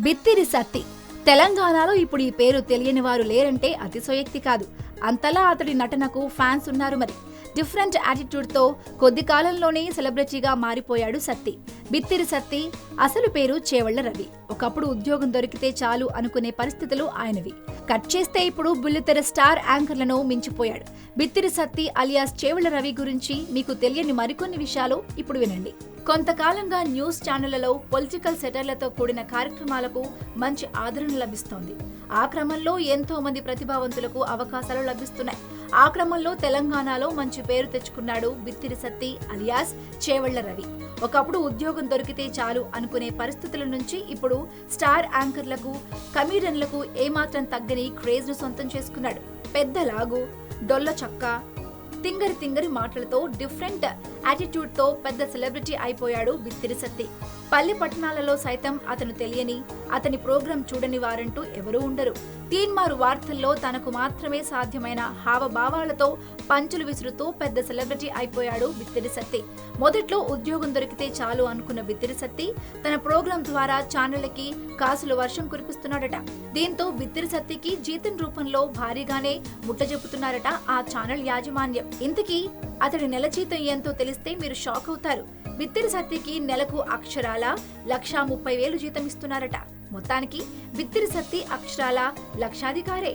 బిత్తిరి సత్తి. తెలంగాణలో ఇప్పుడు ఈ పేరు తెలియని వారు లేరంటే అతిశయోక్తి కాదు. అంతలా అతడి నటనకు ఫ్యాన్స్ ఉన్నారు. మరి డిఫరెంట్ యాటిట్యూడ్ తో కొద్ది కాలంలోనే సెలబ్రిటీగా మారిపోయాడు సత్తి. బిత్తిరి సత్తి అసలు పేరు చేవళ్ల రవి. ఒకప్పుడు ఉద్యోగం దొరికితే చాలు అనుకునే పరిస్థితులు ఆయనవి. కట్ చేస్తే ఇప్పుడు బుల్లితెర స్టార్ యాంకర్లను మించిపోయాడు. బిత్తిరి సత్తి అలియాస్ చేవళ్ల రవి గురించి మీకు తెలియని మరికొన్ని విషయాలు ఇప్పుడు వినండి. కొంతకాలంగా న్యూస్ ఛానళ్లలో పొలిటికల్ సెటర్లతో కూడిన కార్యక్రమాలకు మంచి ఆదరణ లభిస్తోంది. ఆ క్రమంలో ఎంతో మంది ప్రతిభావంతులకు అవకాశాలు లభిస్తున్నాయి. ఆ క్రమంలో తెలంగాణలో మంచి పేరు తెచ్చుకున్నాడు బిత్తిరి సత్తి అలియాస్ చేవళ్ల రవి. ఒకప్పుడు ఉద్యోగం దొరికితే చాలు అనుకునే పరిస్థితుల నుంచి ఇప్పుడు స్టార్ యాంకర్లకు, కమీడియన్లకు ఏమాత్రం తగ్గని క్రేజ్ ను సొంతం చేసుకున్నాడు. పెద్ద లాగు, డొల్ల చక్క, తింగరి మాటలతో, డిఫరెంట్ యాటిట్యూడ్ తో పెద్ద సెలబ్రిటీ అయిపోయాడు బిత్తిరి సత్తి. పల్లె పట్టణాలలో సైతం అతను తెలియని, అతని ప్రోగ్రాం చూడని వారంటూ ఎవరూ ఉండరు. తీన్మారు వార్తల్లో తనకు మాత్రమే సాధ్యమైన హావభావాలతో పంచులు విసురుతూ పెద్ద సెలబ్రిటీ అయిపోయాడు బిత్తిరి సత్తి. మొదట్లో ఉద్యోగం దొరికితే చాలు అనుకున్న బిత్తిరి సత్తి తన ప్రోగ్రాం ద్వారా ఛానళ్లకి కాసుల వర్షం కురిపిస్తున్నాడట. దీంతో బిత్తిరి సత్తికి జీతం రూపంలో భారీగానే ముట్టజెప్పుతున్నారట ఆ ఛానల్ యాజమాన్యం. ఇంతకీ అతడి నెల జీతం ఎంతో తెలిస్తే మీరు షాక్ అవుతారు. బిత్తిరి సత్తికి నెలకు అక్షరాల 1,30,000 జీతం ఇస్తున్నారట. మొత్తానికి బిత్తిరి సత్తి అక్షరాల లక్షాధికారే.